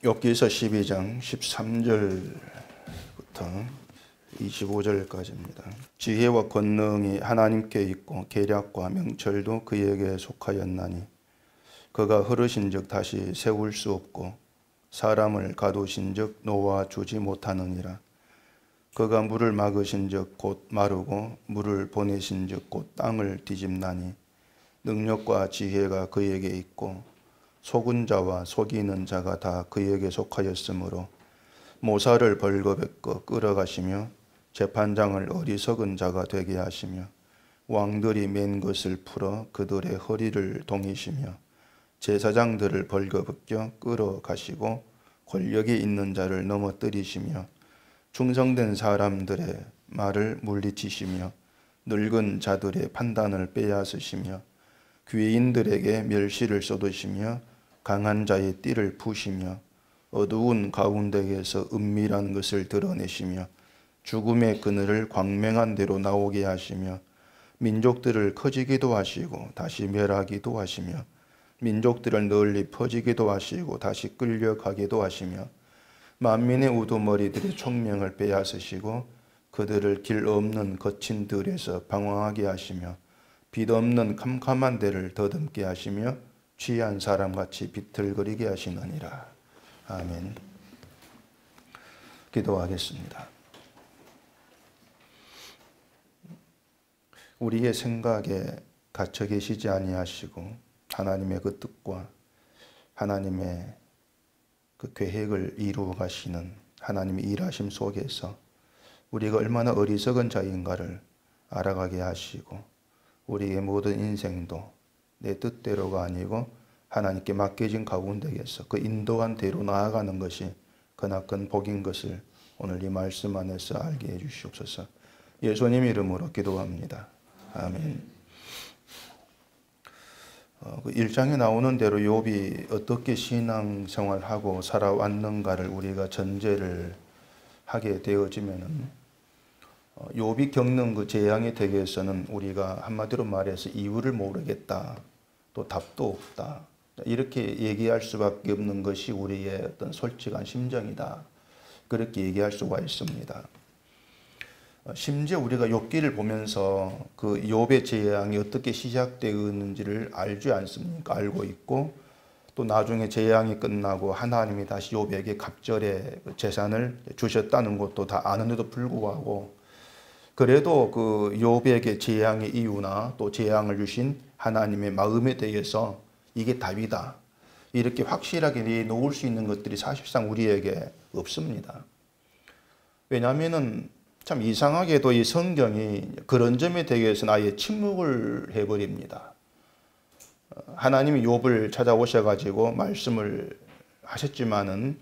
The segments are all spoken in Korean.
욥기서 12장 13절부터 25절까지입니다. 지혜와 권능이 하나님께 있고 계략과 명철도 그에게 속하였나니 그가 흐르신즉 다시 세울 수 없고 사람을 가두신즉 놓아 주지 못하느니라. 그가 물을 막으신즉 곧 마르고 물을 보내신즉 곧 땅을 뒤집나니 능력과 지혜가 그에게 있고 속은 자와 속이는 자가 다 그에게 속하였으므로 모사를 벌거벗 끌어가시며 재판장을 어리석은 자가 되게 하시며 왕들이 맨 것을 풀어 그들의 허리를 동이시며 제사장들을 벌거벗겨 끌어가시고 권력이 있는 자를 넘어뜨리시며 충성된 사람들의 말을 물리치시며 늙은 자들의 판단을 빼앗으시며 귀인들에게 멸시를 쏟으시며 강한 자의 띠를 푸시며 어두운 가운데에서 은밀한 것을 드러내시며 죽음의 그늘을 광명한 대로 나오게 하시며 민족들을 커지기도 하시고 다시 멸하기도 하시며 민족들을 널리 퍼지기도 하시고 다시 끌려가기도 하시며 만민의 우두머리들의 총명을 빼앗으시고 그들을 길 없는 거친 들에서 방황하게 하시며 빛 없는 캄캄한 데를 더듬게 하시며 취한 사람같이 비틀거리게 하시느니라. 아멘. 기도하겠습니다. 우리의 생각에 갇혀 계시지 아니하시고 하나님의 그 뜻과 하나님의 그 계획을 이루어 가시는 하나님의 일하심 속에서 우리가 얼마나 어리석은 자인가를 알아가게 하시고 우리의 모든 인생도 내 뜻대로가 아니고 하나님께 맡겨진 가운데에서 그 인도한 대로 나아가는 것이 그나큰 복인 것을 오늘 이 말씀 안에서 알게 해 주시옵소서. 예수님 이름으로 기도합니다. 아멘. 그 1장에 나오는 대로 욥이 어떻게 신앙생활하고 살아왔는가를 우리가 전제를 하게 되어지면은 욥이 겪는 그 재앙의 덕에서는 우리가 한마디로 말해서 이유를 모르겠다, 또 답도 없다, 이렇게 얘기할 수밖에 없는 것이 우리의 어떤 솔직한 심정이다, 그렇게 얘기할 수가 있습니다. 심지어 우리가 욥기를 보면서 그 욥의 재앙이 어떻게 시작되었는지를 알지 않습니까? 알고 있고 또 나중에 재앙이 끝나고 하나님이 다시 욥에게 갑절의 재산을 주셨다는 것도 다 아는데도 불구하고 그래도 그 욥에게 재앙의 이유나 또 재앙을 주신 하나님의 마음에 대해서 이게 답이다, 이렇게 확실하게 내놓을 수 있는 것들이 사실상 우리에게 없습니다. 왜냐하면은 참 이상하게도 이 성경이 그런 점에 대해서는 아예 침묵을 해버립니다. 하나님이 욥을 찾아오셔가지고 말씀을 하셨지만은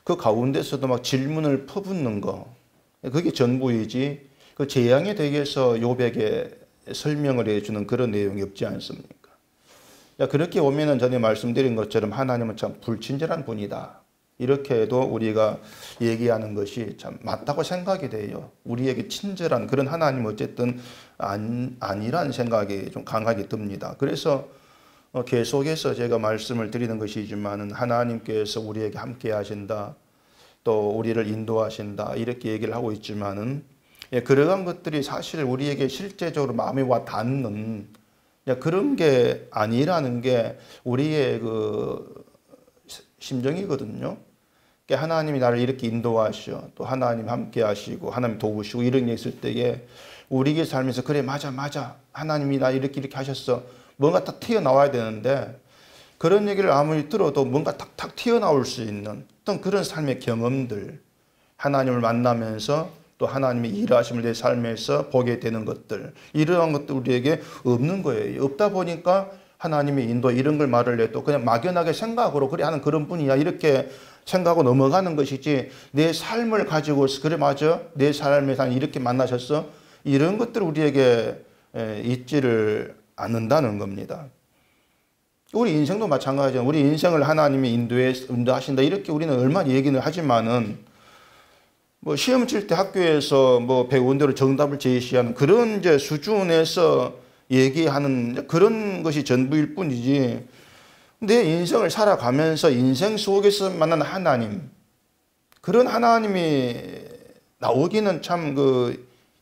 그 가운데서도 막 질문을 퍼붓는 거, 그게 전부이지 그 재앙에 대해서 욥에게 설명을 해주는 그런 내용이 없지 않습니까? 그렇게 보면은 전에 말씀드린 것처럼 하나님은 참 불친절한 분이다, 이렇게 해도 우리가 얘기하는 것이 참 맞다고 생각이 돼요. 우리에게 친절한 그런 하나님 어쨌든 아니란 생각이 좀 강하게 듭니다. 그래서 계속해서 제가 말씀을 드리는 것이지만은 하나님께서 우리에게 함께 하신다, 또 우리를 인도하신다, 이렇게 얘기를 하고 있지만은 그러한 것들이 사실 우리에게 실제적으로 마음에 와 닿는 그런 게 아니라는 게 우리의 그 심정이거든요. 하나님이 나를 이렇게 인도하시오, 또 하나님 함께 하시고 하나님 도우시고 이런 게 있을 때에 우리의 삶에서 그래 맞아 하나님이 나 이렇게 하셨어, 뭔가 딱 튀어나와야 되는데 그런 얘기를 아무리 들어도 뭔가 탁탁 튀어나올 수 있는 어떤 그런 삶의 경험들, 하나님을 만나면서 또 하나님의 일하심을 내 삶에서 보게 되는 것들, 이러한 것들 우리에게 없는 거예요. 없다 보니까 하나님의 인도 이런 걸 말을 해도 그냥 막연하게 생각으로 그래 하는 그런 분이야, 이렇게 생각하고 넘어가는 것이지 내 삶을 가지고서 그래 맞아 내 삶에서 이렇게 만나셨어, 이런 것들 우리에게 있지를 않는다는 겁니다. 우리 인생도 마찬가지죠. 우리 인생을 하나님이 인도하신다, 이렇게 우리는 얼마나 얘기는 하지만은 뭐 시험 칠 때 학교에서 뭐 배운 대로 정답을 제시하는 그런 이제 수준에서 얘기하는 그런 것이 전부일 뿐이지 내 인생을 살아가면서 인생 속에서 만난 하나님, 그런 하나님이 나오기는 참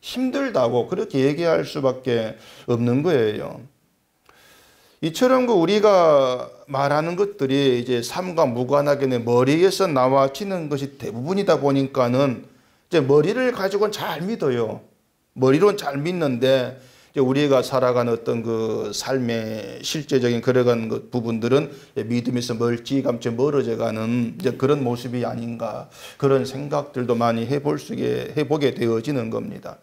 힘들다고 그렇게 얘기할 수밖에 없는 거예요. 이처럼 우리가 말하는 것들이 이제 삶과 무관하게 내 머리에서 나와지는 것이 대부분이다 보니까는 이제 머리를 가지고는 잘 믿어요. 머리로는 잘 믿는데 이제 우리가 살아가는 어떤 삶의 실제적인 그러한 부분들은 믿음에서 멀찌감치 멀어져 가는 이제 그런 모습이 아닌가, 그런 생각들도 많이 해보게 되어지는 겁니다.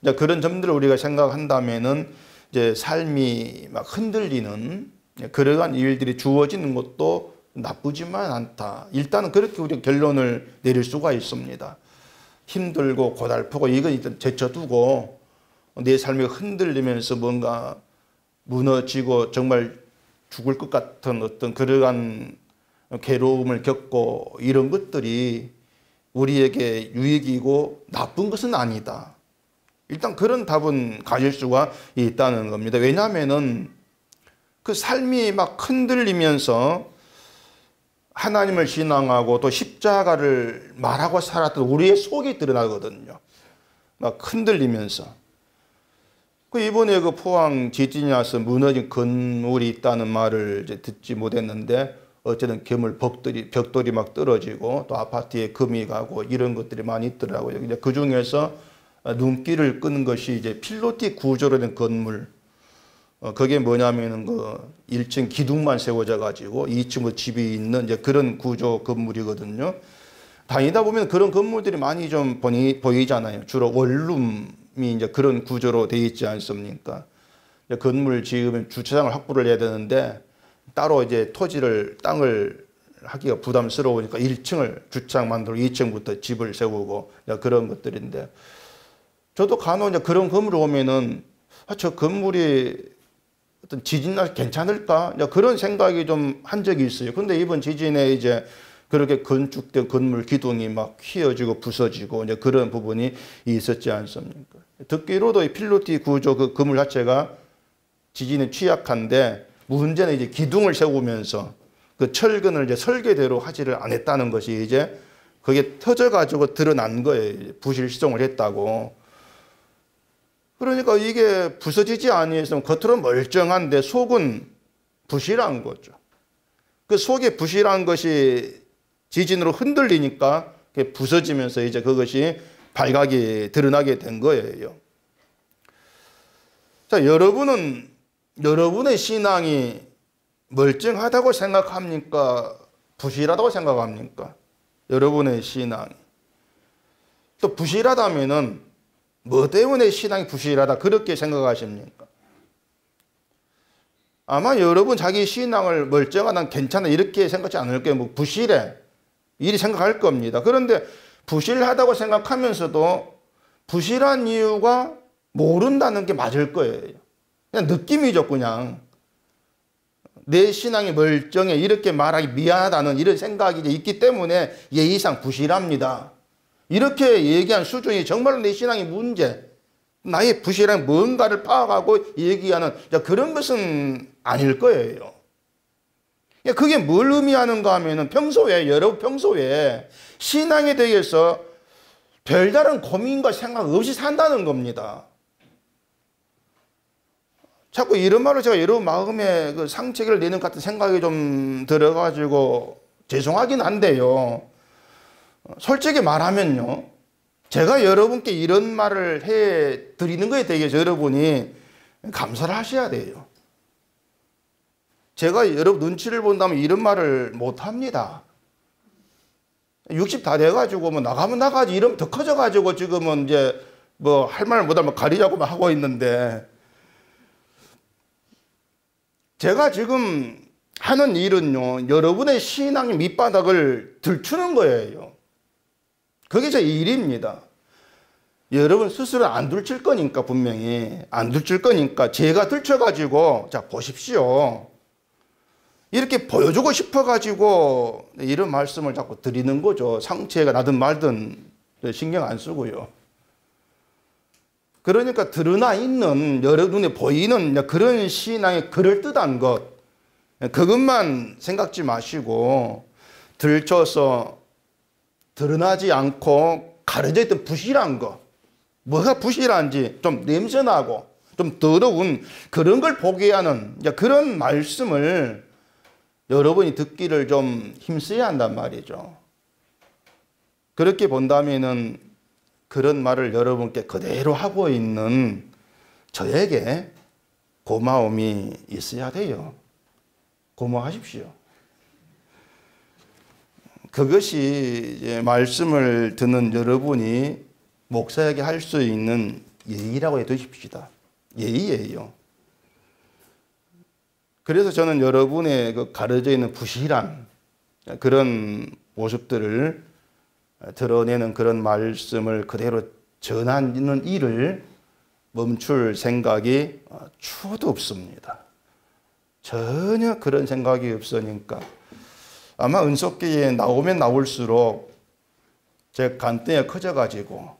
이제 그런 점들을 우리가 생각한다면은 이제 삶이 막 흔들리는 그러한 일들이 주어지는 것도 나쁘지만 않다. 일단은 그렇게 우리가 결론을 내릴 수가 있습니다. 힘들고 고달프고 이건 일단 제쳐두고 내 삶이 흔들리면서 뭔가 무너지고 정말 죽을 것 같은 어떤 그러한 괴로움을 겪고 이런 것들이 우리에게 유익이고 나쁜 것은 아니다. 일단 그런 답은 가질 수가 있다는 겁니다. 왜냐하면은 그 삶이 막 흔들리면서 하나님을 신앙하고 또 십자가를 말하고 살았던 우리의 속이 드러나거든요. 막 흔들리면서. 이번에 포항 지진이 와서 무너진 건물이 있다는 말을 이제 듣지 못했는데 어쨌든 벽돌이 막 떨어지고 또 아파트에 금이 가고 이런 것들이 많이 있더라고요. 이제 그 중에서 눈길을 끄는 것이 이제 필로티 구조로 된 건물. 그게 뭐냐면은 1층 기둥만 세워져 가지고 2층 집이 있는 이제 그런 구조 건물이거든요. 다니다 보면 그런 건물들이 많이 좀 보이잖아요. 주로 원룸이 이제 그런 구조로 되어 있지 않습니까? 건물 지으면 주차장을 확보를 해야 되는데 따로 이제 땅을 하기가 부담스러우니까 1층을 주차장 만들고 2층부터 집을 세우고 그런 것들인데, 저도 간혹 이제 그런 건물을 오면은 저 건물이 어떤 지진 날 괜찮을까? 그런 생각이 좀 한 적이 있어요. 근데 이번 지진에 이제 그렇게 건축된 건물 기둥이 막 휘어지고 부서지고 이제 그런 부분이 있었지 않습니까? 듣기로도 이 필로티 구조 그 건물 자체가 지진에 취약한데 문제는 이제 기둥을 세우면서 그 철근을 이제 설계대로 하지를 안 했다는 것이 이제 그게 터져가지고 드러난 거예요. 부실 시종을 했다고. 그러니까 이게 부서지지 아니했으면 겉으로 멀쩡한데 속은 부실한 거죠. 그 속에 부실한 것이 지진으로 흔들리니까 부서지면서 이제 그것이 발각이 드러나게 된 거예요. 자, 여러분의 신앙이 멀쩡하다고 생각합니까? 부실하다고 생각합니까? 여러분의 신앙이. 또 부실하다면은 뭐 때문에 신앙이 부실하다 그렇게 생각하십니까? 아마 여러분 자기 신앙을 멀쩡하다 괜찮아 이렇게 생각하지 않을 거예요. 부실해 이리 생각할 겁니다. 그런데 부실하다고 생각하면서도 부실한 이유가 모른다는 게 맞을 거예요. 그냥 느낌이죠. 그냥 내 신앙이 멀쩡해 이렇게 말하기 미안하다는 이런 생각이 있기 때문에 예의상 부실합니다. 이렇게 얘기한 수준이 정말로 내 신앙의 문제, 나의 부실한 뭔가를 파악하고 얘기하는 그런 것은 아닐 거예요. 그게 뭘 의미하는가 하면은 여러분 평소에 신앙에 대해서 별다른 고민과 생각 없이 산다는 겁니다. 자꾸 이런 말을 제가 여러분 마음에 상처를 내는 것 같은 생각이 좀 들어가지고 죄송하긴 한데요. 솔직히 말하면요, 제가 여러분께 이런 말을 해 드리는 거에 대해서 여러분이 감사를 하셔야 돼요. 제가 여러분 눈치를 본다면 이런 말을 못 합니다. 60 다 돼가지고 나가면 나가지 이러면 더 커져가지고 지금은 이제 할 말 못하면 가리자고만 하고 있는데, 제가 지금 하는 일은요, 여러분의 신앙의 밑바닥을 들추는 거예요. 그게 제 일입니다. 여러분 스스로 안 들칠 거니까, 분명히 안 들칠 거니까 제가 들쳐가지고 자 보십시오 이렇게 보여주고 싶어가지고 이런 말씀을 자꾸 드리는 거죠. 상처가 나든 말든 신경 안 쓰고요. 그러니까 드러나 있는 여러 눈에 보이는 그런 신앙의 그럴듯한 것, 그것만 생각지 마시고 들춰서 드러나지 않고 가려져 있던 부실한 거, 뭐가 부실한지 좀 냄새나고 좀 더러운 그런 걸 보게 하는 그런 말씀을 여러분이 듣기를 좀 힘써야 한단 말이죠. 그렇게 본다면은 그런 말을 여러분께 그대로 하고 있는 저에게 고마움이 있어야 돼요. 고마워하십시오. 그것이 이제 말씀을 듣는 여러분이 목사에게 할 수 있는 예의라고 해두십시다. 예의예요. 그래서 저는 여러분의 그 가려져 있는 부실한 그런 모습들을 드러내는 그런 말씀을 그대로 전하는 일을 멈출 생각이 추호도 없습니다. 전혀 그런 생각이 없으니까 아마 은속기에 나오면 나올수록 제 간등이 커져가지고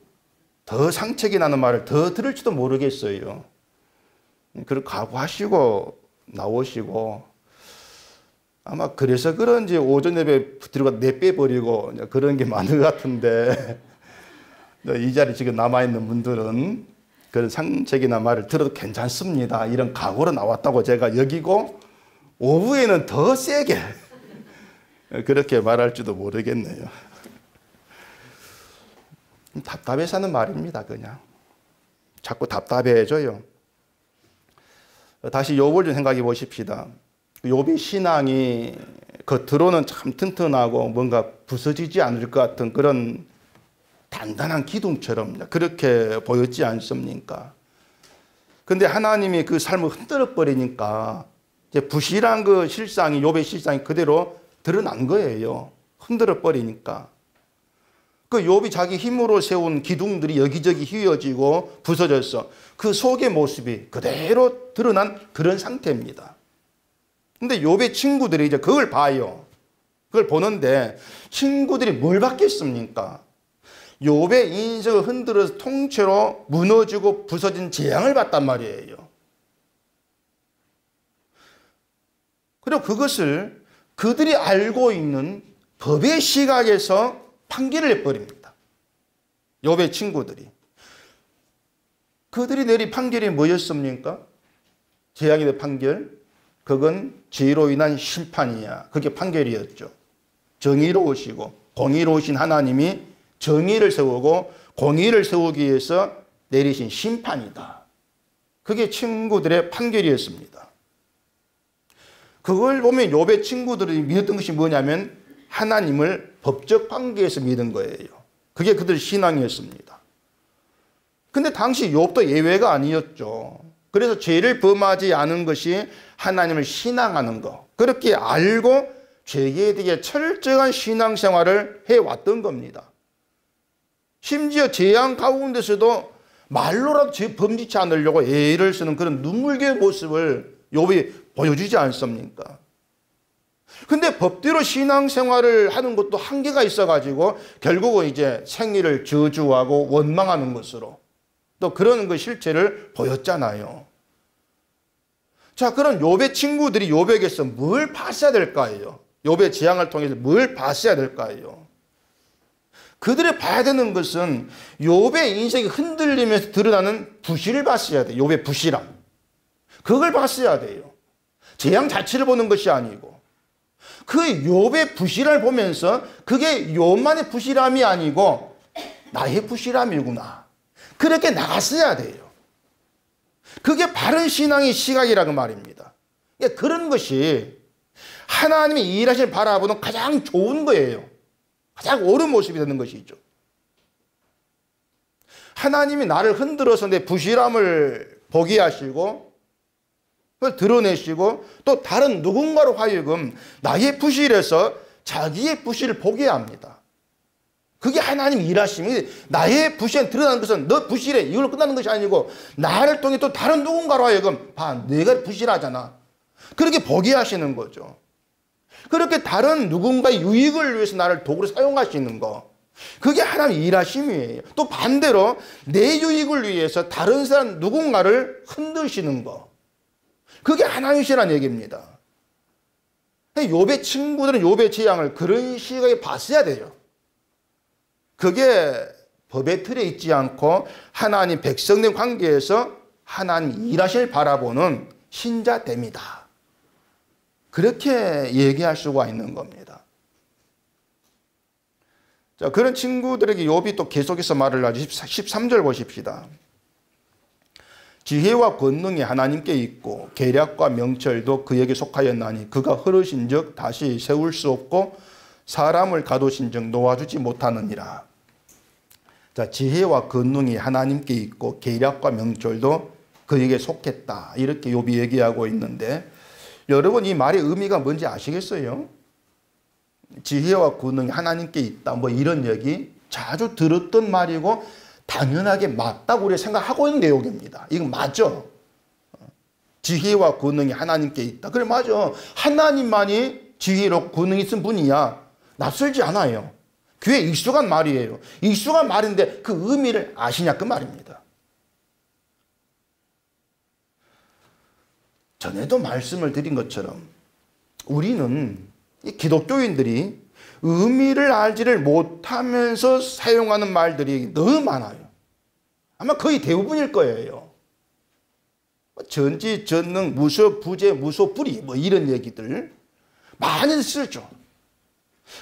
더 상책이 나는 말을 더 들을지도 모르겠어요. 그걸 각오하시고 나오시고 아마 그래서 그런지 오전 예배 들어가 내빼버리고 그런 게 많은 것 같은데 이 자리 지금 남아있는 분들은 그런 상책이나 말을 들어도 괜찮습니다. 이런 각오로 나왔다고 제가 여기고 오후에는 더 세게 그렇게 말할지도 모르겠네요. 답답해서 하는 말입니다. 그냥 자꾸 답답해져요. 다시 욥을 좀 생각해 보십시다. 욥의 신앙이 겉으로는 참 튼튼하고 뭔가 부서지지 않을 것 같은 그런 단단한 기둥처럼 그렇게 보였지 않습니까? 근데 하나님이 그 삶을 흔들어 버리니까 이제 부실한 그 실상이 욥의 실상이 그대로 드러난 거예요. 흔들어 버리니까. 그 욥이 자기 힘으로 세운 기둥들이 여기저기 휘어지고 부서져서 그 속의 모습이 그대로 드러난 그런 상태입니다. 근데 욥의 친구들이 이제 그걸 봐요. 그걸 보는데 친구들이 뭘 받겠습니까? 욥의 인생을 흔들어서 통째로 무너지고 부서진 재앙을 봤단 말이에요. 그리고 그것을 그들이 알고 있는 법의 시각에서 판결을 내버립니다. 욥의 친구들이. 그들이 내린 판결이 뭐였습니까? 재앙이 된 판결. 그건 죄로 인한 심판이야. 그게 판결이었죠. 정의로우시고 공의로우신 하나님이 정의를 세우고 공의를 세우기 위해서 내리신 심판이다. 그게 친구들의 판결이었습니다. 그걸 보면 욥의 친구들이 믿었던 것이 뭐냐면 하나님을 법적 관계에서 믿은 거예요. 그게 그들 신앙이었습니다. 근데 당시 욥도 예외가 아니었죠. 그래서 죄를 범하지 않은 것이 하나님을 신앙하는 것. 그렇게 알고 죄에 대해 철저한 신앙생활을 해왔던 겁니다. 심지어 재앙 가운데서도 말로라도 죄 범지치 않으려고 애를 쓰는 그런 눈물겨의 모습을 욥이 보여주지 않습니까? 근데 법대로 신앙생활을 하는 것도 한계가 있어가지고 결국은 이제 생애를 저주하고 원망하는 것으로 또 그런 그 실체를 보였잖아요. 자, 그럼 욥의 친구들이 욥에게서 뭘 봤어야 될까요? 욥의 재앙을 통해서 뭘 봤어야 될까요? 그들이 봐야 되는 것은 욥의 인생이 흔들리면서 드러나는 부실을 봤어야 돼요. 욥의 부실함. 그걸 봤어야 돼요. 재앙 자체를 보는 것이 아니고 그 욥의 부실함을 보면서 그게 욥만의 부실함이 아니고 나의 부실함이구나. 그렇게 나갔어야 돼요. 그게 바른 신앙의 시각이라고 말입니다. 그런 것이 하나님이 일하시는 바라보는 가장 좋은 거예요. 가장 옳은 모습이 되는 것이죠. 하나님이 나를 흔들어서 내 부실함을 보게 하시고 그걸 드러내시고 또 다른 누군가로 하여금 나의 부실에서 자기의 부실을 보게 합니다. 그게 하나님 일하심이 나의 부실에 드러나는 것은 너 부실해 이걸로 끝나는 것이 아니고 나를 통해 또 다른 누군가로 하여금 봐 내가 부실하잖아. 그렇게 보게 하시는 거죠. 그렇게 다른 누군가의 유익을 위해서 나를 도구로 사용하시는 거. 그게 하나님 일하심이에요. 또 반대로 내 유익을 위해서 다른 사람 누군가를 흔드시는 거. 그게 하나님이시라는 얘기입니다. 욥의 친구들은 욥의 재앙을 그런 시각에 봤어야 돼요. 그게 법의 틀에 있지 않고 하나님 백성된 관계에서 하나님 일하실 바라보는 신자됨이다. 그렇게 얘기할 수가 있는 겁니다. 자, 그런 친구들에게 욥이 또 계속해서 말을 하죠. 13절 보십시다. 지혜와 권능이 하나님께 있고 계략과 명철도 그에게 속하였나니 그가 흐르신 즉 다시 세울 수 없고 사람을 가두신 즉 놓아주지 못하느니라. 자, 지혜와 권능이 하나님께 있고 계략과 명철도 그에게 속했다. 이렇게 욥이 얘기하고 있는데 여러분 이 말의 의미가 뭔지 아시겠어요? 지혜와 권능이 하나님께 있다. 뭐 이런 얘기 자주 들었던 말이고 당연하게 맞다고 우리가 생각하고 있는 내용입니다. 이건 맞죠? 지혜와 권능이 하나님께 있다. 그래 맞아. 하나님만이 지혜로 권능이 있은 분이야. 낯설지 않아요. 귀에 익숙한 말이에요. 익숙한 말인데 그 의미를 아시냐 그 말입니다. 전에도 말씀을 드린 것처럼 우리는 이 기독교인들이 의미를 알지를 못하면서 사용하는 말들이 너무 많아요. 아마 거의 대부분일 거예요. 전지, 전능, 무소, 부재, 무소, 불이 뭐 이런 얘기들 많이 쓰죠.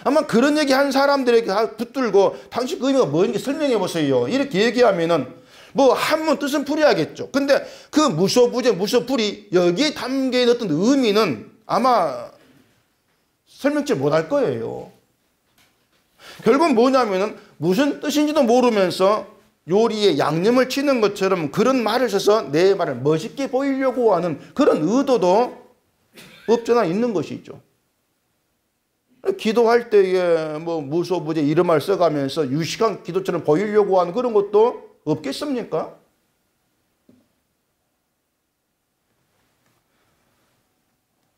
아마 그런 얘기 한 사람들에게 붙들고 당신 그 의미가 뭔지 설명해 보세요. 이렇게 얘기하면은 뭐 한문 뜻은 풀이하겠죠. 근데 그 무소, 부재, 무소, 불이 여기에 담겨 있는 어떤 의미는 아마 설명치 못할 거예요. 결국은 뭐냐면은 무슨 뜻인지도 모르면서 요리에 양념을 치는 것처럼 그런 말을 써서 내 말을 멋있게 보이려고 하는 그런 의도도 없잖아 있는 것이죠. 기도할 때에 뭐 무소부재 이런 말 써가면서 유식한 기도처럼 보이려고 하는 그런 것도 없겠습니까?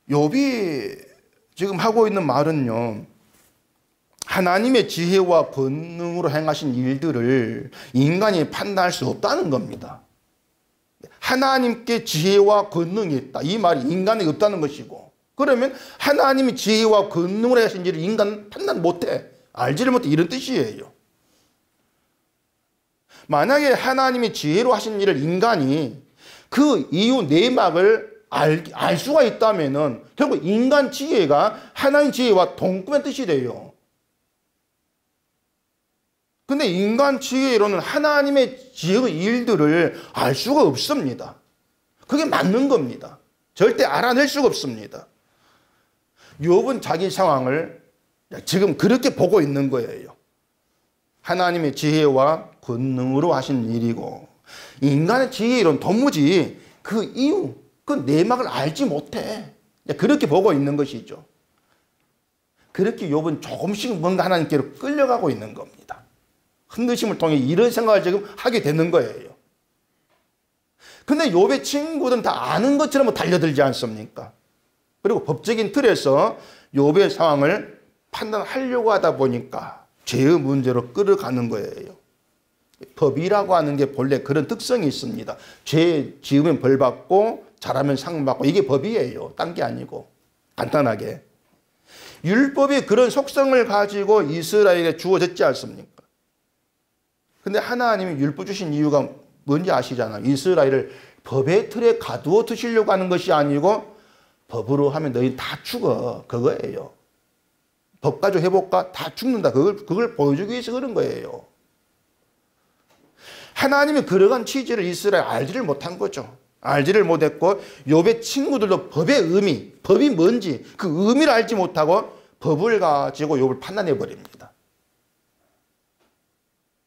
욥이 지금 하고 있는 말은요. 하나님의 지혜와 권능으로 행하신 일들을 인간이 판단할 수 없다는 겁니다. 하나님께 지혜와 권능이 있다. 이 말이 인간에 없다는 것이고 그러면 하나님이 지혜와 권능으로 하신 일을 인간은 판단 못해. 알지를 못해. 이런 뜻이에요. 만약에 하나님이 지혜로 하신 일을 인간이 그 이유 내막을 알 수가 있다면 결국 인간 지혜가 하나님 지혜와 동급의 뜻이 돼요. 근데 인간 지혜로는 하나님의 지혜의 일들을 알 수가 없습니다. 그게 맞는 겁니다. 절대 알아낼 수가 없습니다. 욥은 자기 상황을 지금 그렇게 보고 있는 거예요. 하나님의 지혜와 권능으로 하신 일이고 인간의 지혜로는 도무지 그 이유, 그 내막을 알지 못해. 그렇게 보고 있는 것이죠. 그렇게 욥은 조금씩 뭔가 하나님께로 끌려가고 있는 겁니다. 흔드심을 통해 이런 생각을 지금 하게 되는 거예요. 근데 욥의 친구들은 다 아는 것처럼 달려들지 않습니까? 그리고 법적인 틀에서 욥의 상황을 판단하려고 하다 보니까 죄의 문제로 끌어가는 거예요. 법이라고 하는 게 본래 그런 특성이 있습니다. 죄 지으면 벌 받고 잘하면 상 받고 이게 법이에요. 딴 게 아니고 간단하게. 율법이 그런 속성을 가지고 이스라엘에 주어졌지 않습니까? 근데 하나님이 율법 주신 이유가 뭔지 아시잖아요. 이스라엘을 법의 틀에 가두어 두시려고 하는 것이 아니고 법으로 하면 너희 다 죽어. 그거예요. 법 가지고 해볼까? 다 죽는다. 그걸 보여주기 위해서 그런 거예요. 하나님이 그러한 취지를 이스라엘 알지를 못한 거죠. 알지를 못했고 욥의 친구들도 법의 의미, 법이 뭔지 그 의미를 알지 못하고 법을 가지고 욥을 판단해 버립니다.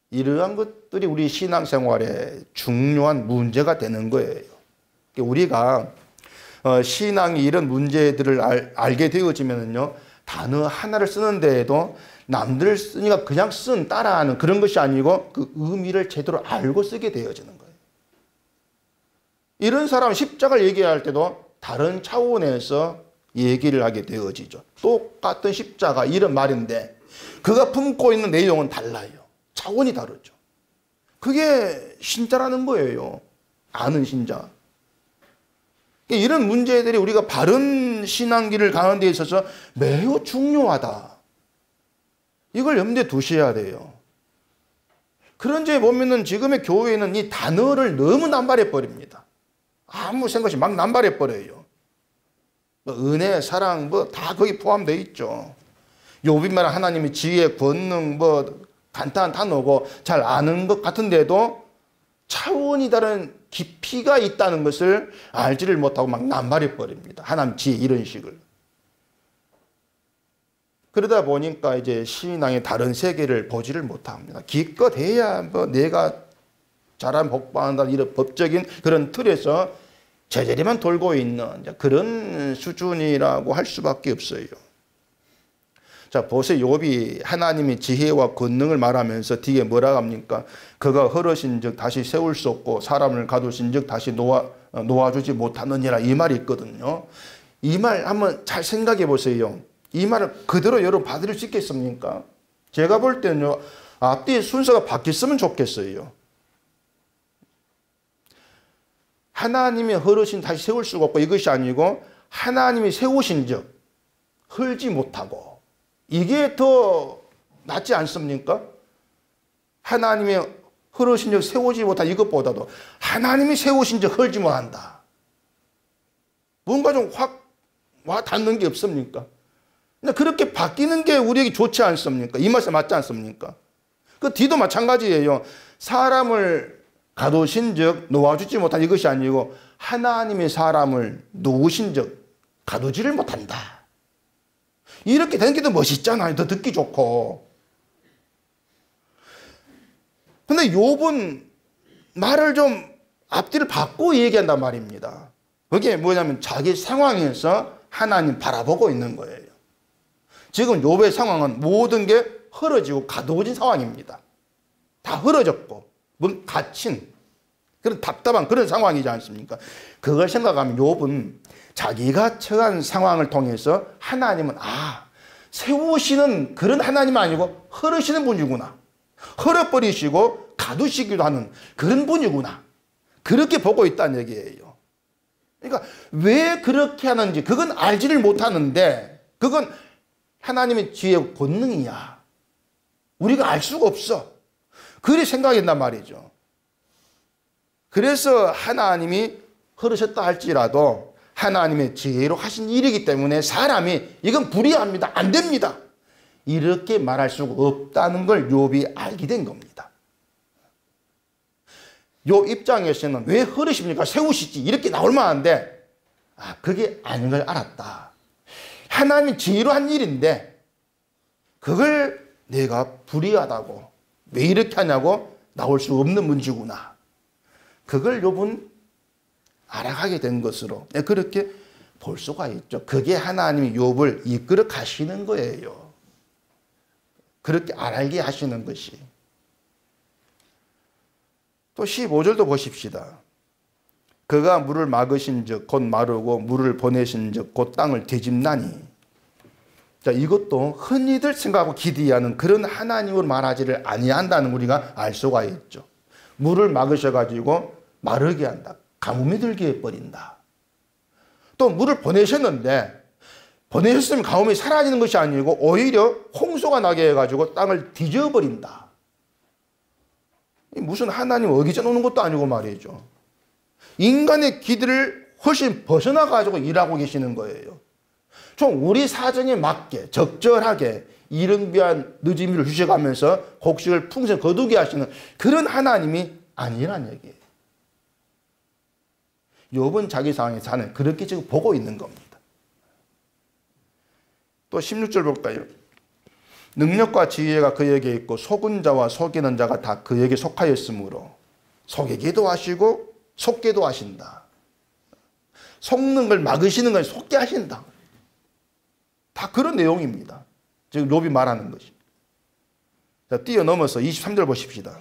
이러한 것들이 우리 신앙생활에 중요한 문제가 되는 거예요. 우리가 신앙이 이런 문제들을 알게 되어지면요, 단어 하나를 쓰는 데에도 남들 쓰니까 그냥 따라하는 그런 것이 아니고 그 의미를 제대로 알고 쓰게 되어지는 거예요. 이런 사람은 십자가를 얘기할 때도 다른 차원에서 얘기를 하게 되어지죠. 똑같은 십자가 이런 말인데 그가 품고 있는 내용은 달라요. 차원이 다르죠. 그게 신자라는 거예요. 아는 신자. 이런 문제들이 우리가 바른 신앙길을 가는 데 있어서 매우 중요하다. 이걸 염두에 두셔야 돼요. 그런 점에 보면은 지금의 교회는 이 단어를 너무 남발해 버립니다. 아무 생각 없이 막 남발해 버려요. 은혜, 사랑 다 거기 포함되어 있죠. 욥이 말한 하나님의 지혜, 권능 간단한 단어고 잘 아는 것 같은데도 차원이 다른 깊이가 있다는 것을 알지를 못하고 막 남발해 버립니다. 하나님 지혜 이런 식을. 그러다 보니까 이제 신앙의 다른 세계를 보지를 못합니다. 기껏 해야 내가 잘하면 복받는다 이런 법적인 그런 틀에서 제자리만 돌고 있는 그런 수준이라고 할 수밖에 없어요. 자, 보세요. 욥이 하나님의 지혜와 권능을 말하면서 뒤에 뭐라고 합니까? 그가 흐르신 즉 다시 세울 수 없고 사람을 가두신 즉 다시 놓아주지 못하느니라 이 말이 있거든요. 이 말 한번 잘 생각해 보세요. 이 말을 그대로 여러분 받아들일 수 있겠습니까? 제가 볼 때는요, 앞뒤 순서가 바뀌었으면 좋겠어요. 하나님이 흐르신 다시 세울 수가 없고 이것이 아니고 하나님이 세우신 즉 흘지 못하고 이게 더 낫지 않습니까? 하나님이 흐르신 즉 세우지 못한 이것보다도 하나님이 세우신 즉 흘지 못한다. 뭔가 좀 확 와 닿는 게 없습니까? 근데 그렇게 바뀌는 게 우리에게 좋지 않습니까? 이 말씀 맞지 않습니까? 그 뒤도 마찬가지예요. 사람을 가두신 즉 놓아주지 못한 이것이 아니고 하나님의 사람을 놓으신 즉 가두지를 못한다. 이렇게 되는 게 더 멋있잖아요. 더 듣기 좋고. 근데 욥은 말을 좀 앞뒤를 바꾸고 얘기한단 말입니다. 그게 뭐냐면 자기 상황에서 하나님 바라보고 있는 거예요. 지금 욥의 상황은 모든 게 흐려지고 가두어진 상황입니다. 다 흐려졌고 뭔 갇힌 그런 답답한 그런 상황이지 않습니까? 그걸 생각하면 욥은 자기가 처한 상황을 통해서 하나님은 세우시는 그런 하나님 아니고 흐르시는 분이구나. 흐려버리시고 가두시기도 하는 그런 분이구나. 그렇게 보고 있다는 얘기예요. 그러니까 왜 그렇게 하는지 그건 알지를 못하는데 그건 하나님의 지혜의 권능이야. 우리가 알 수가 없어. 그리 생각한단 말이죠. 그래서 하나님이 흐르셨다 할지라도 하나님의 지혜로 하신 일이기 때문에 사람이 이건 불의합니다. 안 됩니다. 이렇게 말할 수가 없다는 걸 욥이 알게 된 겁니다. 욥 입장에서는 왜 흐르십니까? 세우시지. 이렇게 나올 만한데 그게 아닌 걸 알았다. 하나님이 지혜로 한 일인데 그걸 내가 불의하다고 왜 이렇게 하냐고 나올 수 없는 문제구나. 그걸 욥은 알아가게 된 것으로 그렇게 볼 수가 있죠. 그게 하나님이 욥을 이끌어 가시는 거예요. 그렇게 알게 하시는 것이. 또 15절도 보십시다. 그가 물을 막으신 즉 곧 마르고 물을 보내신 즉 곧 땅을 뒤집나니. 자, 이것도 흔히들 생각하고 기대하는 그런 하나님으로 말하지를 아니한다는 우리가 알 수가 있죠. 물을 막으셔가지고 마르게 한다. 가뭄이 들게 해버린다. 또 물을 보내셨는데 보내셨으면 가뭄이 사라지는 것이 아니고 오히려 홍수가 나게 해가지고 땅을 뒤져버린다. 무슨 하나님 어기져 놓는 것도 아니고 말이죠. 인간의 기대를 훨씬 벗어나가지고 일하고 계시는 거예요. 좀 우리 사정에 맞게 적절하게 이른비한 늦은이를 주셔가면서 곡식을 풍성 거두게 하시는 그런 하나님이 아니란 얘기예요. 욥은 자기 상황에 사는 그렇게 지금 보고 있는 겁니다. 또 16절 볼까요? 능력과 지혜가 그에게 있고 속은 자와 속이는 자가 다 그에게 속하였으므로 속이기도 하시고 속게도 하신다. 속는 걸 막으시는 걸 속게 하신다. 다 그런 내용입니다. 지금 욥이 말하는 것이. 자, 뛰어넘어서 23절 보십시다.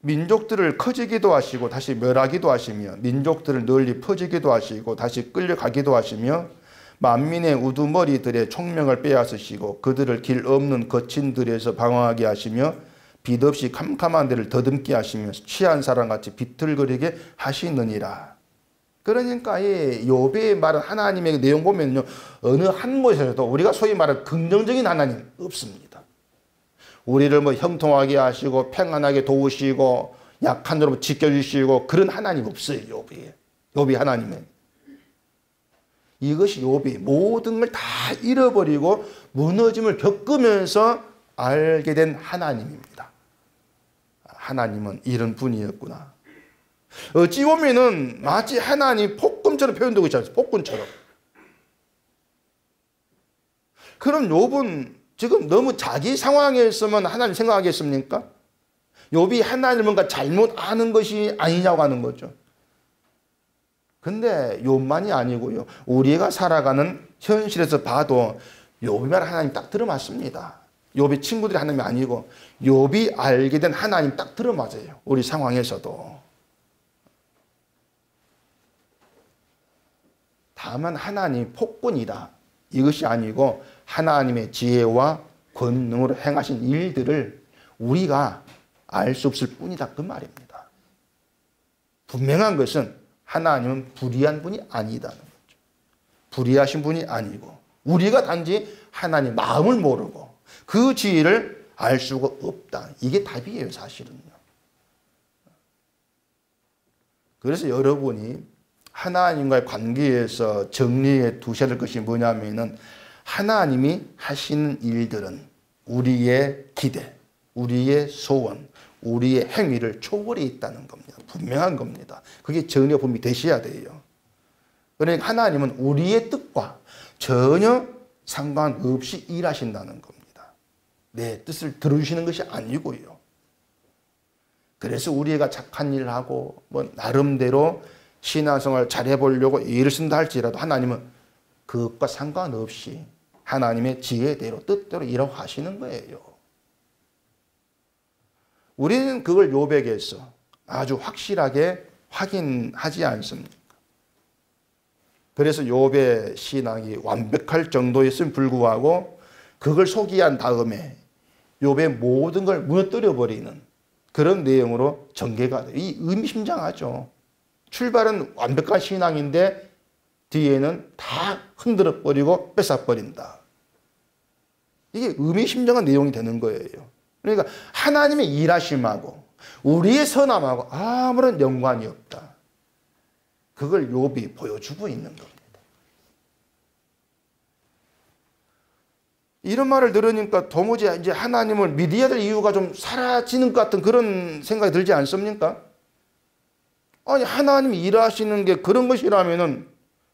민족들을 커지기도 하시고 다시 멸하기도 하시며 민족들을 널리 퍼지기도 하시고 다시 끌려가기도 하시며 만민의 우두머리들의 총명을 빼앗으시고 그들을 길 없는 거친 들에서 방황하게 하시며 빛 없이 캄캄한 데를 더듬게 하시며 취한 사람같이 비틀거리게 하시느니라. 그러니까 이 욥의 말은 하나님의 내용 보면요, 어느 한 곳에서도 우리가 소위 말하는 긍정적인 하나님 없습니다. 우리를 뭐 형통하게 하시고 평안하게 도우시고 약한 자로 지켜주시고 그런 하나님 없어요. 욥이 하나님은. 이것이 욥이 모든 걸 다 잃어버리고 무너짐을 겪으면서 알게 된 하나님입니다. 하나님은 이런 분이었구나. 어찌 보면은 마치 하나님 폭군처럼 표현되고 있지 않습니까? 폭군처럼. 그럼 욥은 지금 너무 자기 상황에서만 하나님 생각하겠습니까? 욥이 하나님을 뭔가 잘못 아는 것이 아니냐고 하는 거죠. 근데 욥만이 아니고요, 우리가 살아가는 현실에서 봐도 욥이 말 하나님 딱 들어맞습니다. 욥의 친구들이 하나님이 아니고 욥이 알게 된 하나님 딱 들어맞아요. 우리 상황에서도. 다만 하나님 폭군이다, 이것이 아니고 하나님의 지혜와 권능으로 행하신 일들을 우리가 알 수 없을 뿐이다, 그 말입니다. 분명한 것은 하나님은 불의한 분이 아니다는 거죠. 불의하신 분이 아니고 우리가 단지 하나님 마음을 모르고 그 지혜를 알 수가 없다, 이게 답이에요, 사실은요. 그래서 여러분이 하나님과의 관계에서 정리해 두셔야 될 것이 뭐냐면은, 하나님이 하시는 일들은 우리의 기대, 우리의 소원, 우리의 행위를 초월해 있다는 겁니다. 분명한 겁니다. 그게 전혀 분명히 되셔야 돼요. 그러니까 하나님은 우리의 뜻과 전혀 상관없이 일하신다는 겁니다. 내 뜻을 들어주시는 것이 아니고요. 그래서 우리가 착한 일을 하고 뭐 나름대로 신앙생활 잘해보려고 일을 쓴다 할지라도 하나님은 그것과 상관없이 하나님의 지혜대로 뜻대로 일하고 하시는 거예요. 우리는 그걸 욥에게서 아주 확실하게 확인하지 않습니까? 그래서 욥의 신앙이 완벽할 정도였음에 불구하고 그걸 소개한 다음에 욥의 모든 걸 무너뜨려버리는 그런 내용으로 전개가 돼요. 이 의미심장하죠. 출발은 완벽한 신앙인데 뒤에는 다 흔들어버리고 뺏어버린다. 이게 의미심장한 내용이 되는 거예요. 그러니까 하나님의 일하심하고 우리의 선함하고 아무런 연관이 없다. 그걸 욥이 보여주고 있는 겁니다. 이런 말을 들으니까 도무지 이제 하나님을 믿어야 될 이유가 좀 사라지는 것 같은 그런 생각이 들지 않습니까? 아니, 하나님이 일하시는 게 그런 것이라면은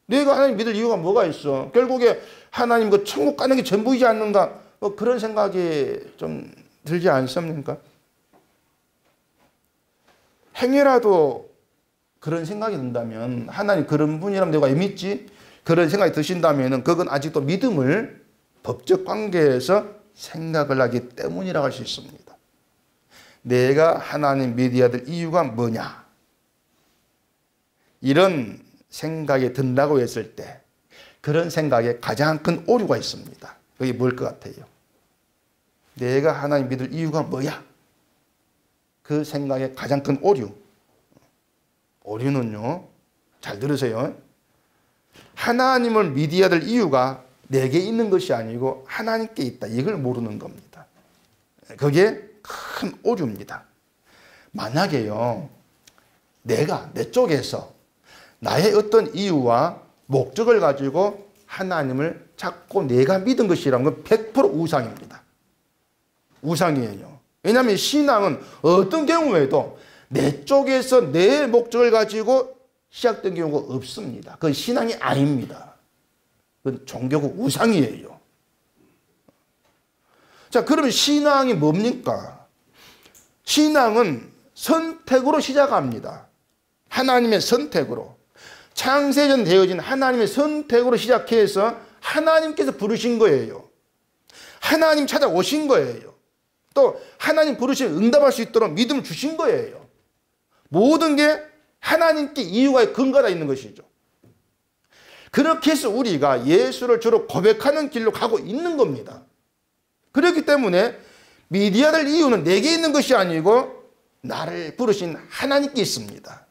내가 하나님 믿을 이유가 뭐가 있어? 결국에 하나님 그 천국 가는 게 전부이지 않는가? 뭐 그런 생각이 좀 들지 않습니까? 행여라도 그런 생각이 든다면, 하나님 그런 분이라면 내가 왜 믿지? 그런 생각이 드신다면 그건 아직도 믿음을 법적 관계에서 생각을 하기 때문이라고 할 수 있습니다. 내가 하나님 믿어야 될 이유가 뭐냐? 이런 생각이 든다고 했을 때 그런 생각에 가장 큰 오류가 있습니다. 그게 뭘 것 같아요? 내가 하나님 믿을 이유가 뭐야? 그 생각의 가장 큰 오류. 오류는요, 잘 들으세요. 하나님을 믿어야 될 이유가 내게 있는 것이 아니고 하나님께 있다, 이걸 모르는 겁니다. 그게 큰 오류입니다. 만약에요, 내가 내 쪽에서 나의 어떤 이유와 목적을 가지고 하나님을 찾고 내가 믿은 것이라는 건 100% 우상입니다. 우상이에요. 왜냐하면 신앙은 어떤 경우에도 내 쪽에서 내 목적을 가지고 시작된 경우가 없습니다. 그건 신앙이 아닙니다. 그건 종교고 우상이에요. 자, 그러면 신앙이 뭡니까? 신앙은 선택으로 시작합니다. 하나님의 선택으로. 창세전 되어진 하나님의 선택으로 시작해서 하나님께서 부르신 거예요. 하나님 찾아오신 거예요. 또 하나님 부르시면 응답할 수 있도록 믿음을 주신 거예요. 모든 게 하나님께 이유가 근거가 있는 것이죠. 그렇게 해서 우리가 예수를 주로 고백하는 길로 가고 있는 겁니다. 그렇기 때문에 믿어야 될 이유는 내게 있는 것이 아니고 나를 부르신 하나님께 있습니다.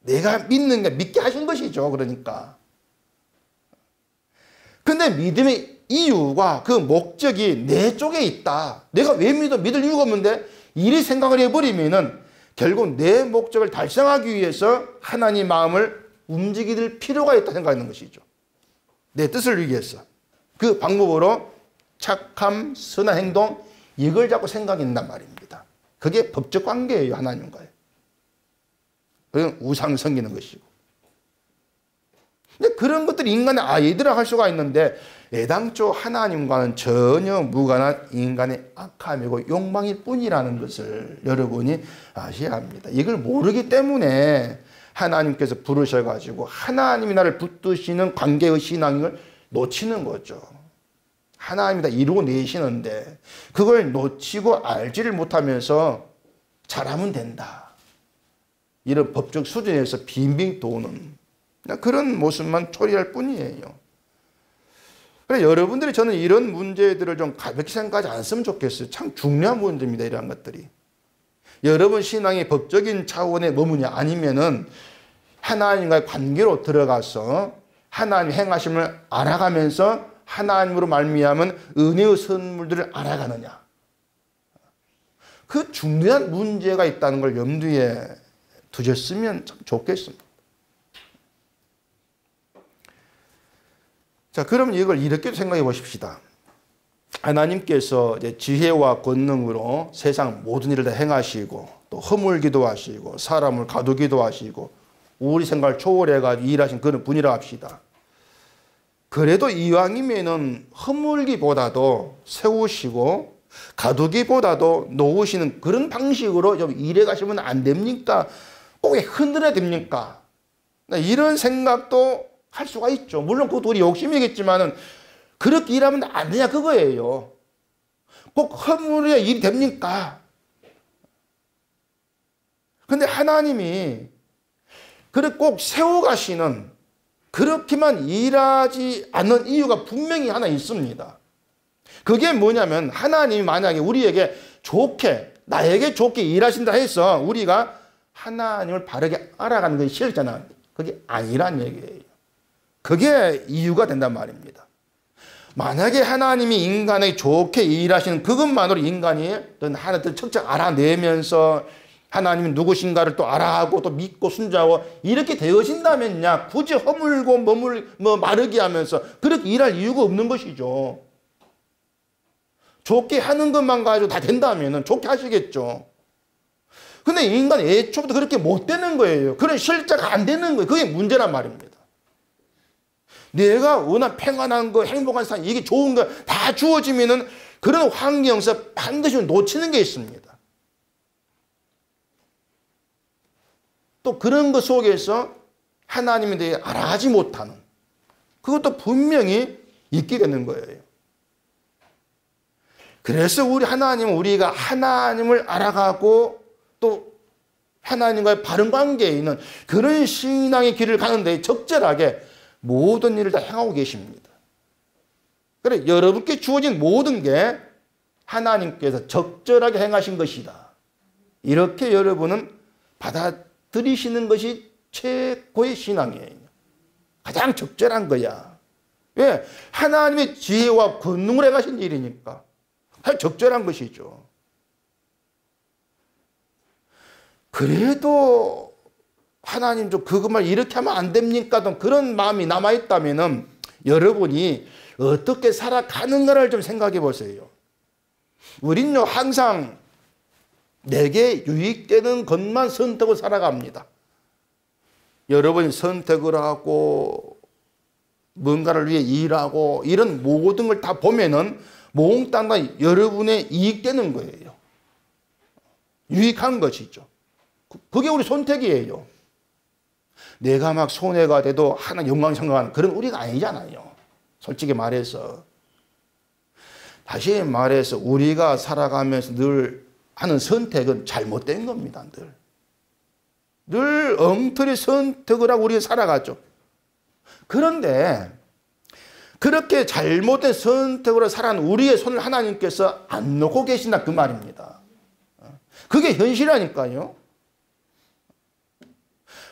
내가 믿는 게 믿게 하신 것이죠. 그러니까. 근데 믿음의 이유가 그 목적이 내 쪽에 있다. 내가 왜 믿을 이유가 없는데 이리 생각을 해버리면은 결국 내 목적을 달성하기 위해서 하나님 마음을 움직일 필요가 있다 생각하는 것이죠. 내 뜻을 위해서. 그 방법으로 착함, 선한 행동, 이걸 자꾸 생각이 난단 말입니다. 그게 법적 관계예요, 하나님과의. 그건 우상 섬기는 것이고. 근데 그런 것들이 인간의 아이디어라 할 수가 있는데 애당초 하나님과는 전혀 무관한 인간의 악함이고 욕망일 뿐이라는 것을 여러분이 아셔야 합니다. 이걸 모르기 때문에 하나님께서 부르셔가지고 하나님이 나를 붙드시는 관계의 신앙을 놓치는 거죠. 하나님이 다 이루어내시는데 그걸 놓치고 알지를 못하면서 잘하면 된다. 이런 법적 수준에서 빙빙 도는 그런 모습만 초래할 뿐이에요. 그래 여러분들이 저는 이런 문제들을 좀 가볍게 생각하지 않으면 좋겠어요. 참 중요한 문제입니다. 이러한 것들이. 여러분 신앙이 법적인 차원에 머무냐 아니면은 하나님과의 관계로 들어가서 하나님 행하심을 알아가면서 하나님으로 말미암은 은혜의 선물들을 알아가느냐. 그 중요한 문제가 있다는 걸 염두에 두셨으면 참 좋겠습니다. 자, 그럼 이걸 이렇게 생각해 보십시다. 하나님께서 이제 지혜와 권능으로 세상 모든 일을 다 행하시고 또 허물기도 하시고 사람을 가두기도 하시고 우리 생각을 초월해가지고 일하신 그런 분이라 합시다. 그래도 이왕이면은 허물기보다도 세우시고 가두기보다도 놓으시는 그런 방식으로 좀 일해 가시면 안 됩니까? 꼭 흔들어야 됩니까? 이런 생각도 할 수가 있죠. 물론 그것도 우리 욕심이겠지만은 그렇게 일하면 안 되냐 그거예요. 꼭 허물어야 일이 됩니까? 근데 하나님이 그렇게 꼭 세워가시는 그렇게만 일하지 않는 이유가 분명히 하나 있습니다. 그게 뭐냐면 하나님이 만약에 우리에게 좋게 나에게 좋게 일하신다 해서 우리가 하나님을 바르게 알아가는 것이 싫잖아. 그게 아니란 얘기예요. 그게 이유가 된단 말입니다. 만약에 하나님이 인간에게 좋게 일하시는 그것만으로 인간이 하나님을 척척 알아내면서 하나님이 누구신가를 또 알아하고 또 믿고 순종하고 이렇게 되어진다면야 굳이 허물고 마르게 하면서 그렇게 일할 이유가 없는 것이죠. 좋게 하는 것만 가지고 다 된다면 좋게 하시겠죠. 근데 인간은 애초부터 그렇게 못 되는 거예요. 그런 실제가 안 되는 거예요. 그게 문제란 말입니다. 내가 워낙 평안한 거, 행복한 삶, 이게 좋은 거 다 주어지면은 그런 환경에서 반드시 놓치는 게 있습니다. 또 그런 것 속에서 하나님에 대해 알아가지 못하는 그것도 분명히 있게 되는 거예요. 그래서 우리가 하나님을 알아가고 또 하나님과의 바른 관계에 있는 그런 신앙의 길을 가는데 적절하게 모든 일을 다 행하고 계십니다. 그래 여러분께 주어진 모든 게 하나님께서 적절하게 행하신 것이다. 이렇게 여러분은 받아들이시는 것이 최고의 신앙이에요. 가장 적절한 거야. 왜? 하나님의 지혜와 권능을 행하신 일이니까. 적절한 것이죠. 그래도 하나님 좀 그것만 이렇게 하면 안 됩니까? 그런 마음이 남아있다면 여러분이 어떻게 살아가는가를 좀 생각해 보세요. 우린요 항상 내게 유익되는 것만 선택을 살아갑니다. 여러분이 선택을 하고 뭔가를 위해 일하고 이런 모든 걸 다 보면은 몽땅 다 여러분의 이익되는 거예요. 유익한 것이죠. 그게 우리 선택이에요. 내가 막 손해가 돼도 하나 영광 생각하는 그런 우리가 아니잖아요. 솔직히 말해서. 다시 말해서 우리가 살아가면서 늘 하는 선택은 잘못된 겁니다. 늘 엉터리 선택을 하고 우리가 살아가죠. 그런데 그렇게 잘못된 선택으로 살아가는 우리의 손을 하나님께서 안 놓고 계신다 그 말입니다. 그게 현실이라니까요.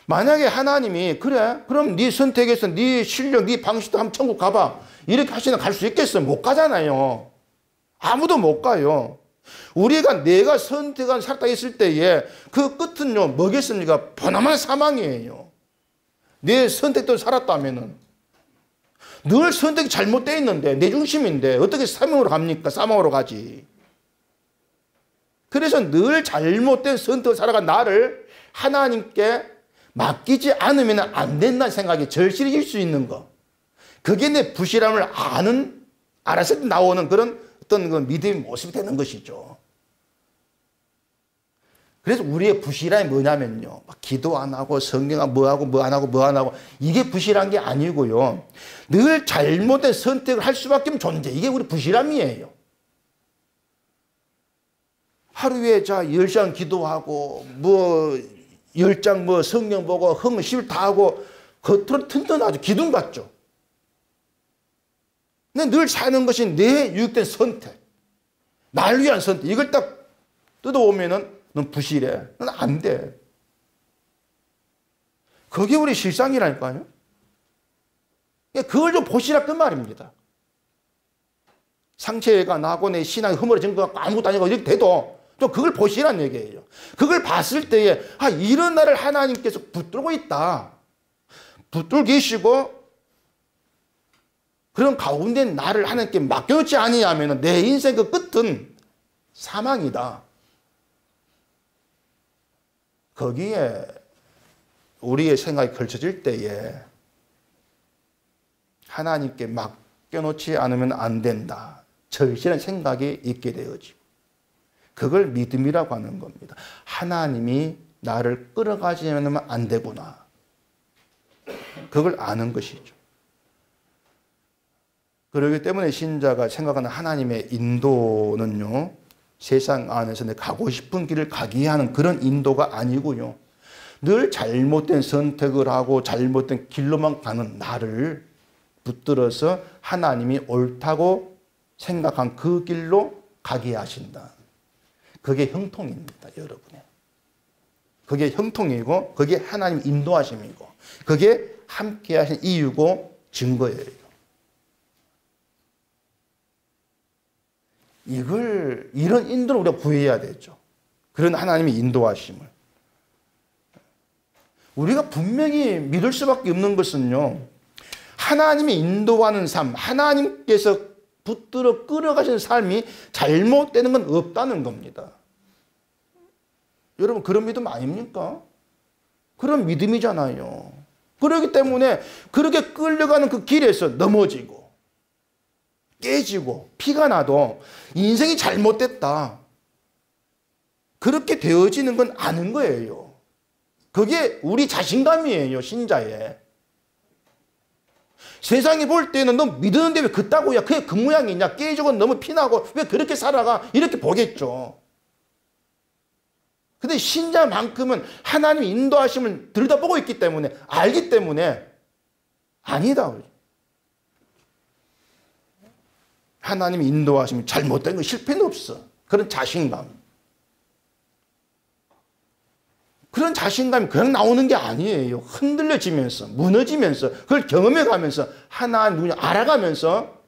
만약에 하나님이 그래 그럼 네 선택에서 네 실력 네 방식도 한번 천국 가봐 이렇게 하시면 갈 수 있겠어요? 못 가잖아요. 아무도 못 가요. 우리가 내가 선택한 살다 있을 때에 그 끝은요 뭐겠습니까? 번함한 사망이에요. 내 선택대로 살았다면은 늘 선택이 잘못되어 있는데 내 중심인데 어떻게 사망으로 갑니까? 사망으로 가지. 그래서 늘 잘못된 선택을 살아간 나를 하나님께 맡기지 않으면 안 된다는 생각이 절실해질 수 있는 거. 그게 내 부실함을 알았을 때 나오는 그런 어떤 그 믿음의 모습이 되는 것이죠. 그래서 우리의 부실함이 뭐냐면요. 막 기도 안 하고 성경 뭐 하고 뭐 안 하고 뭐 안 하고 이게 부실한 게 아니고요. 늘 잘못된 선택을 할 수밖에 없는 존재. 이게 우리 부실함이에요. 하루에 자 10시간 기도하고 뭐 10장 뭐 성경 보고 흥 실 다 하고 겉으로 튼튼하죠. 기둥 같죠. 근데 늘 사는 것이 내 유익된 선택. 날 위한 선택. 이걸 딱 뜯어오면은 넌 부실해. 넌 안 돼. 그게 우리 실상이라니까요. 그걸 좀 보시라 그 말입니다. 상처가 나고 내 신앙이 허물어진 것 같고 아무것도 아니고 이렇게 돼도 좀 그걸 보시란 얘기예요. 그걸 봤을 때에 이런 나를 하나님께서 붙들고 있다. 붙들고 계시고 그런 가운데 나를 하나님께 맡겨놓지 아니하면 내 인생 그 끝은 사망이다. 거기에 우리의 생각이 걸쳐질 때에 하나님께 맡겨놓지 않으면 안 된다. 절실한 생각이 있게 되어지고 그걸 믿음이라고 하는 겁니다. 하나님이 나를 끌어가지 않으면 안 되구나. 그걸 아는 것이죠. 그렇기 때문에 신자가 생각하는 하나님의 인도는요. 세상 안에서 내 가고 싶은 길을 가게 하는 그런 인도가 아니고요. 늘 잘못된 선택을 하고 잘못된 길로만 가는 나를 붙들어서 하나님이 옳다고 생각한 그 길로 가게 하신다. 그게 형통입니다, 여러분의. 그게 형통이고 그게 하나님 인도하심이고 그게 함께 하신 이유고 증거예요. 이런 인도를 우리가 구해야 되죠. 그런 하나님의 인도하심을. 우리가 분명히 믿을 수밖에 없는 것은요. 하나님이 인도하는 삶, 하나님께서 붙들어 끌어가시는 삶이 잘못되는 건 없다는 겁니다. 여러분 그런 믿음 아닙니까? 그런 믿음이잖아요. 그렇기 때문에 그렇게 끌려가는 그 길에서 넘어지고 깨지고 피가 나도 인생이 잘못됐다. 그렇게 되어지는 건 아는 거예요. 그게 우리 자신감이에요, 신자의. 세상이 볼 때는 너 믿었는데 왜 그따구야? 그게 그 모양이냐? 깨지고 너무 피나고 왜 그렇게 살아가? 이렇게 보겠죠. 근데 신자만큼은 하나님 인도하심을 들여다보고 있기 때문에 알기 때문에 아니다. 하나님 인도하심이 잘못된 거 실패는 없어. 그런 자신감. 그런 자신감이 그냥 나오는 게 아니에요. 흔들려지면서 무너지면서 그걸 경험해가면서 하나님 알아가면서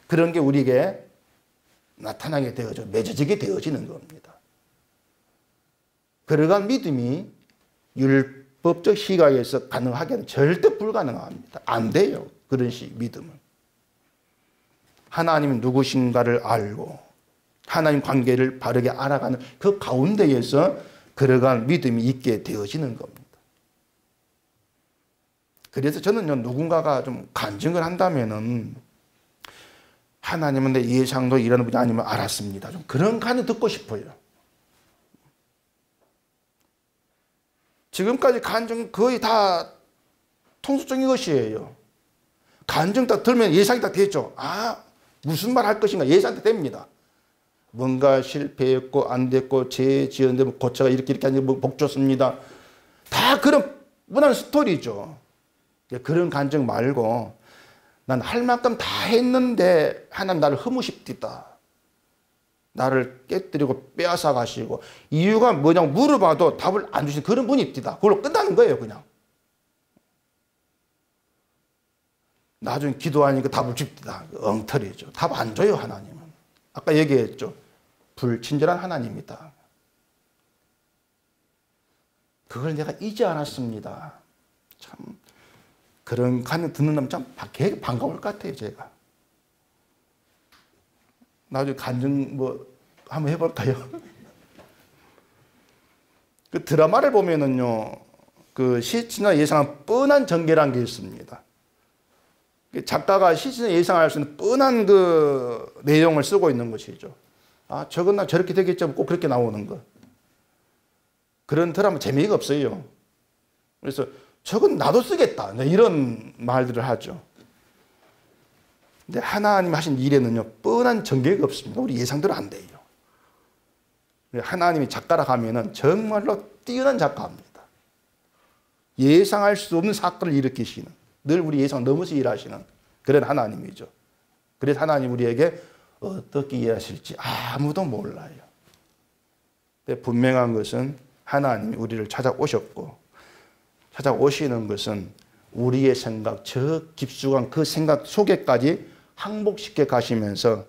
그런 게 우리에게 나타나게 되어져 맺어지게 되어지는 겁니다. 그러한 믿음이 율법적 시각에서 가능하게는 절대 불가능합니다. 안 돼요. 그런 믿음은. 하나님이 누구신가를 알고 하나님 관계를 바르게 알아가는 그 가운데에서 그러한 믿음이 있게 되어지는 겁니다. 그래서 저는요, 누군가가 좀 간증을 한다면은 하나님은 내 예상도 이런 분이 아니면 알았습니다. 좀 그런 간증 듣고 싶어요. 지금까지 간증 거의 다 통수적인 것이에요. 간증 딱 들면 예상이 딱 됐죠. 무슨 말 할 것인가 예상이 딱 됩니다. 뭔가 실패했고 안 됐고 죄 지었는데 고쳐가 이렇게 하니 복 줬습니다. 다 그런 무난 스토리죠. 그런 간증 말고 난 할 만큼 다 했는데 하나님 나를 허무십디다. 나를 깨뜨리고 빼앗아 가시고 이유가 뭐냐고 물어봐도 답을 안 주신 그런 분이 있디다. 그걸로 끝나는 거예요, 그냥. 나중에 기도하니까 답을 줍니다. 엉터리죠. 답 안 줘요, 하나님은. 아까 얘기했죠. 불친절한 하나님이다. 그걸 내가 잊지 않았습니다. 참 그런 간을 듣는 놈 참 반가울 것 같아요, 제가. 나중에 간증 한번 해볼까요? 그 드라마를 보면은요, 그 시친과 예상한 뻔한 전개라는 게 있습니다. 작가가 시친과 예상할 수 있는 뻔한 그 내용을 쓰고 있는 것이죠. 아, 저건 나 저렇게 되겠죠. 꼭 그렇게 나오는 거. 그런 드라마 재미가 없어요. 그래서 저건 나도 쓰겠다. 이런 말들을 하죠. 근데 하나님 하신 일에는요, 뻔한 전개가 없습니다. 우리 예상대로 안 돼요. 하나님이 작가라 하면은 정말로 뛰어난 작가입니다. 예상할 수 없는 사건을 일으키시는, 늘 우리 예상 넘어서 일하시는 그런 하나님이죠. 그래서 하나님 우리에게 어떻게 일하실지 아무도 몰라요. 근데 분명한 것은 하나님이 우리를 찾아오셨고, 찾아오시는 것은 우리의 생각, 저 깊숙한 그 생각 속에까지 항복시켜 가시면서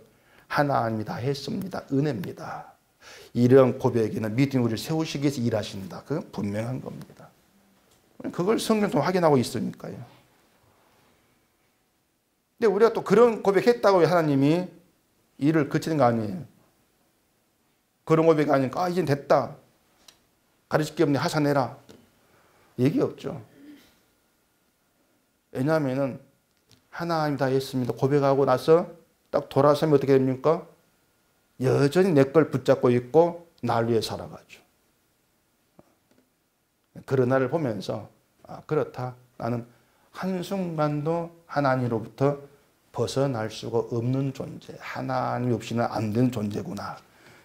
하나님이 다 했습니다. 은혜입니다. 이런 고백에는 믿음이 우리를 세우시기 위해서 일하신다. 그건 분명한 겁니다. 그걸 성경 좀 확인하고 있으니까요. 근데 우리가 또 그런 고백했다고 하나님이 일을 그치는 거 아니에요. 그런 고백이 아니니까 아, 이젠 됐다. 가르칠 게 없네. 하산해라. 얘기 없죠. 왜냐하면 하나님 다 했습니다. 고백하고 나서 딱 돌아서면 어떻게 됩니까? 여전히 내 걸 붙잡고 있고 날 위해 살아가죠. 그런 나를 보면서 아, 그렇다. 나는 한순간도 하나님으로부터 벗어날 수가 없는 존재. 하나님 없이는 안 되는 존재구나.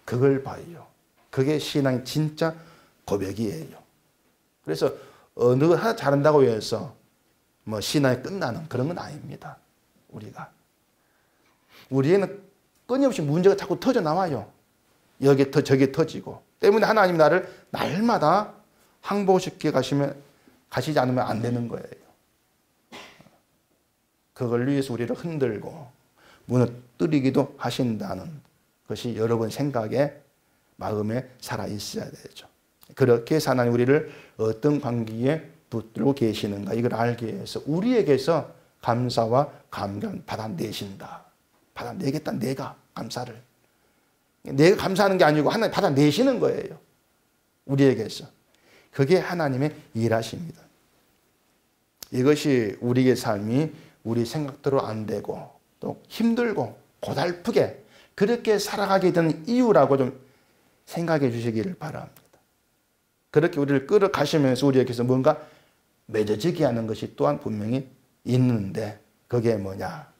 그걸 봐요. 그게 신앙의 진짜 고백이에요. 그래서 어느 거 하나 잘한다고 해서 신앙이 끝나는 그런 건 아닙니다. 우리에는 끊임없이 문제가 자꾸 터져 나와요. 여기에 저기에 터지고. 때문에 하나님 나를 날마다 항복시켜 가시지 않으면 안 되는 거예요. 그걸 위해서 우리를 흔들고 무너뜨리기도 하신다는 것이 여러분 생각에 마음에 살아 있어야 되죠. 그렇게 해서 하나님 우리를 어떤 관계에 붙들고 계시는가 이걸 알기 위해서 우리에게서 감사와 감격을 받아내신다. 받아내겠다. 내가 감사를. 내가 감사하는 게 아니고 하나님 받아내시는 거예요. 우리에게서. 그게 하나님의 일하십니다. 이것이 우리의 삶이 우리 생각대로 안 되고 또 힘들고 고달프게 그렇게 살아가게 되는 이유라고 좀 생각해 주시기를 바랍니다. 그렇게 우리를 끌어가시면서 우리에게서 뭔가 맺어지게 하는 것이 또한 분명히 있는데 그게 뭐냐?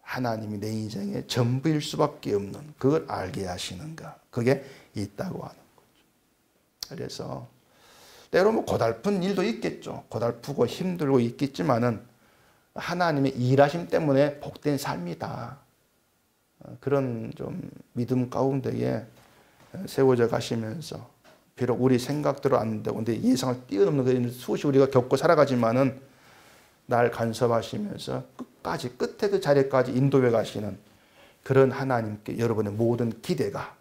하나님이 내 인생의 전부일 수밖에 없는 그걸 알게 하시는가? 그게 있다고 하는 거죠. 그래서 때로 고달픈 일도 있겠죠. 고달프고 힘들고 있겠지만은 하나님의 일하심 때문에 복된 삶이다. 그런 좀 믿음 가운데에 세워져 가시면서 비록 우리 생각대로 안 되고 근데 예상을 뛰어넘는 그런 수없이 우리가 겪고 살아가지만은 날 간섭하시면서 끝까지 끝에 그 자리까지 인도해 가시는 그런 하나님께 여러분의 모든 기대가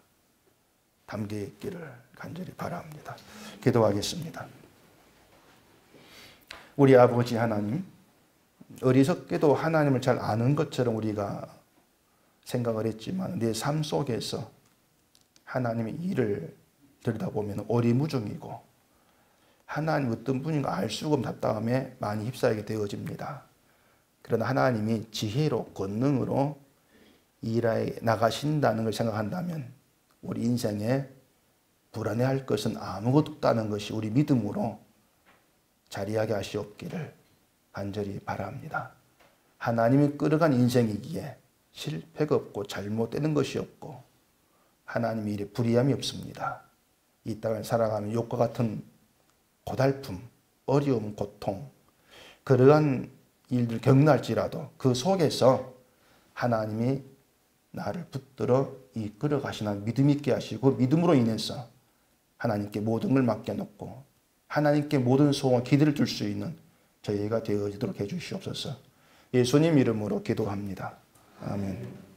담겨 있기를 간절히 바랍니다. 기도하겠습니다. 우리 아버지 하나님, 어리석게도 하나님을 잘 아는 것처럼 우리가 생각을 했지만 내 삶 속에서 하나님의 일을 들여다보면 오리무중이고 하나님 어떤 분인가 알 수가 없는 답답함에 많이 휩싸이게 되어집니다. 그러나 하나님이 지혜로 권능으로 일하여 나가신다는 걸 생각한다면 우리 인생에 불안해할 것은 아무것도 없다는 것이 우리 믿음으로 자리하게 하시옵기를 간절히 바랍니다. 하나님이 끌어간 인생이기에 실패가 없고 잘못되는 것이 없고 하나님의 일에 불의함이 없습니다. 이 땅을 살아가는 욕과 같은 고달픔, 어려움, 고통 그러한 일들 겪날지라도 그 속에서 하나님이 나를 붙들어 이끌어 가시는 믿음 있게 하시고 믿음으로 인해서 하나님께 모든 걸 맡겨놓고 하나님께 모든 소원 기대를 줄 수 있는 저희가 되어지도록 해주시옵소서. 예수님 이름으로 기도합니다. 아멘.